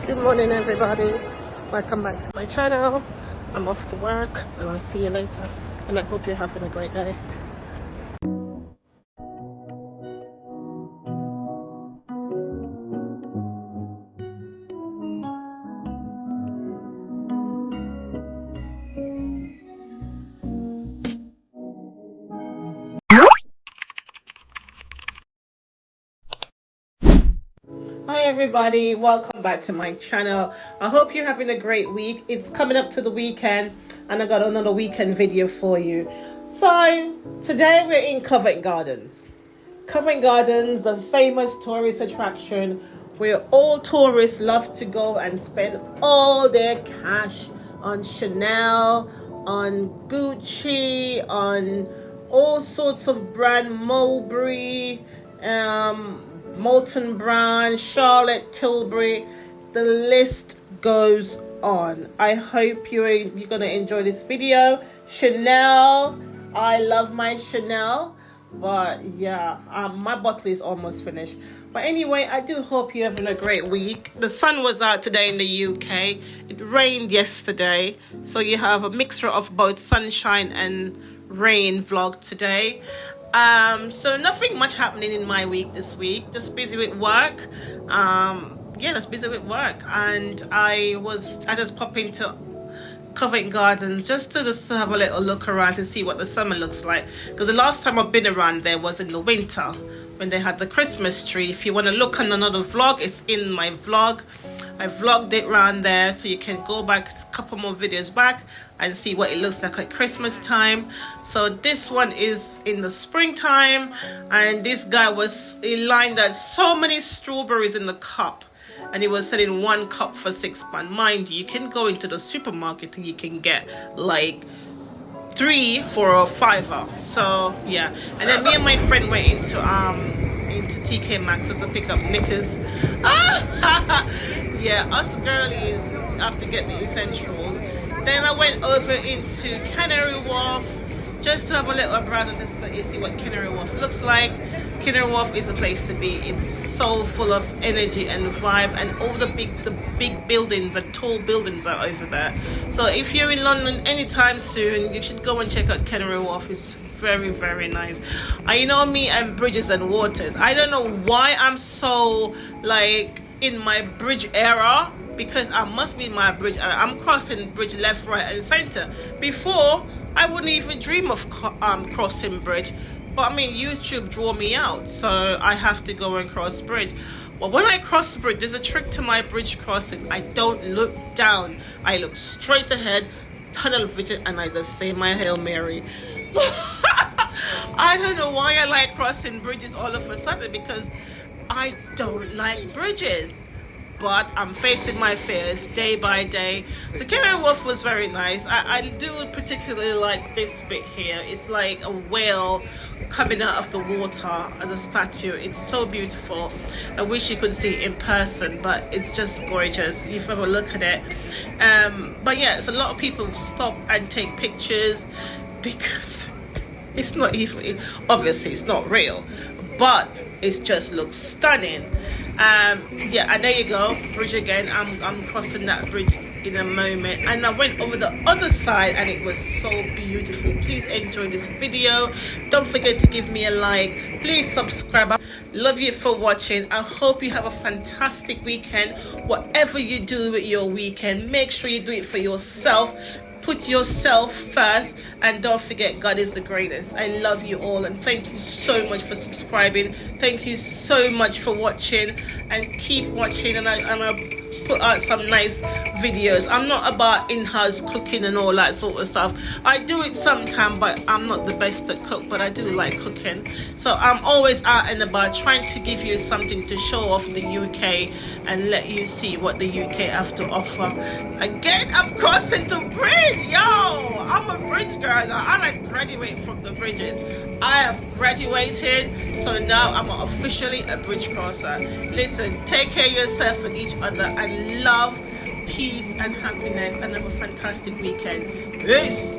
Good morning, everybody. Welcome back to my channel. I'm off to work and I'll see you later. And I hope you're having a great day. Hi everybody, welcome back to my channel. I hope you're having a great week. It's coming up to the weekend and I got another weekend video for you. So today we're in Covent Gardens. Covent Gardens, the famous tourist attraction where all tourists love to go and spend all their cash on Chanel, on Gucci, on all sorts of brand, Mulberry, Molton Brown, Charlotte Tilbury. The list goes on. I hope you're gonna enjoy this video. Chanel, I love my Chanel, but yeah, my bottle is almost finished. But anyway, I do hope you're having a great week. The sun was out today in the UK. It rained yesterday, so you have a mixture of both sunshine and rain vlog today. So nothing much happening in my week this week, just busy with work. Just busy with work, and I just popped into Covent Garden just to have a little look around to see what the summer looks like, because the last time I've been around there was in the winter when they had the Christmas tree. If you want to look on another vlog, it's in my vlog. I vlogged it around there, so you can go back a couple more videos back and see what it looks like at Christmas time. So this one is in the springtime, and this guy he lined out so many strawberries in the cup, and he was selling one cup for £6. Mind you, you can go into the supermarket and you can get like 3 for a £5. So yeah, and then me and my friend went into TK Maxx to pick up knickers. Yeah, us girlies have to get the essentials. Then I went over into Canary Wharf just to have a little browse and just let you see what Canary Wharf looks like. Canary Wharf is a place to be. It's so full of energy and vibe, and all the big buildings, the tall buildings are over there. So if you're in London anytime soon, you should go and check out Canary Wharf. It's very, very nice. You know me and bridges and waters. I don't know why I'm so like in my bridge era, because I must be in my bridge era. I'm crossing bridge left, right and center. Before, I wouldn't even dream of crossing bridge, but I mean YouTube draw me out, so I have to go and cross bridge. But when I cross bridge, there's a trick to my bridge crossing. I don't look down, I look straight ahead, tunnel vision, and I just say my Hail Mary. So I don't know why I like crossing bridges all of a sudden, because I don't like bridges, but I'm facing my fears day by day. So Canary Wharf was very nice. I do particularly like this bit here. It's like a whale coming out of the water as a statue. It's so beautiful. I wish you could see it in person, but it's just gorgeous if you ever look at it. But yeah, it's a lot of people stop and take pictures because it's not even, obviously it's not real, but it just looks stunning. Yeah, and there you go, bridge again. I'm crossing that bridge in a moment, and I went over the other side and it was so beautiful. Please enjoy this video. Don't forget to give me a like. Please subscribe. Love you for watching. I hope you have a fantastic weekend. Whatever you do with your weekend, make sure you do it for yourself. Put yourself first, and don't forget, God is the greatest. I love you all, and thank you so much for subscribing. Thank you so much for watching, and keep watching, and I put out some nice videos. I'm not about in-house cooking and all that sort of stuff. I do it sometimes, but I'm not the best at cook, but I do like cooking. So I'm always out and about trying to give you something to show off the UK and let you see what the UK have to offer. Again, I'm crossing the bridge, yo! I'm a bridge girl now. I like graduate from the bridges. I have graduated, so now I'm officially a bridge crosser. Listen, take care of yourself and each other, and love, peace and happiness, and have a fantastic weekend. Peace.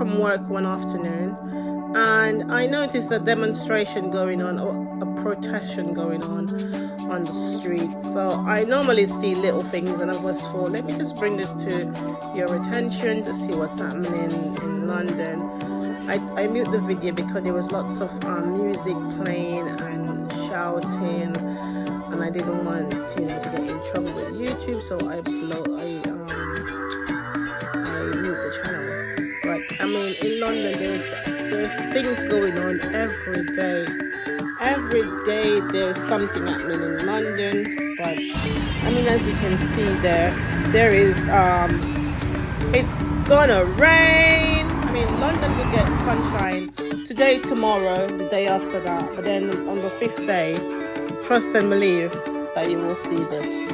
from work one afternoon and I noticed a demonstration going on, or a protestation going on the street. So I normally see little things and I was thought, let me just bring this to your attention to see what's happening in London. I mute the video because there was lots of music playing and shouting, and I didn't want to get in trouble with YouTube, so I mute the channel. But I mean, in London, there's things going on every day. Every day there's something happening in London. But I mean, as you can see there is it's gonna rain. I mean, London will get sunshine today, tomorrow, the day after that. But then on the 5th day, trust and believe that you will see this.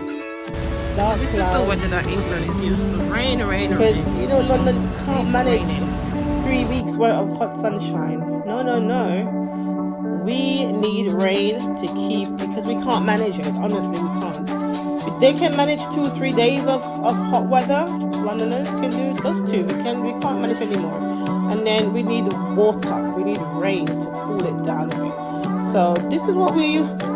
dark This is the clouds. weather that England is used to. Rain, rain, Because rain. you know London can't It's manage raining. 3 weeks worth of hot sunshine. No, no, no. We need rain to keep, because we can't manage it. Honestly, we can't. They can manage 2-3 days of hot weather. Londoners can do those two. We can't manage anymore. And then we need water. We need rain to cool it down a bit. So this is what we're used to.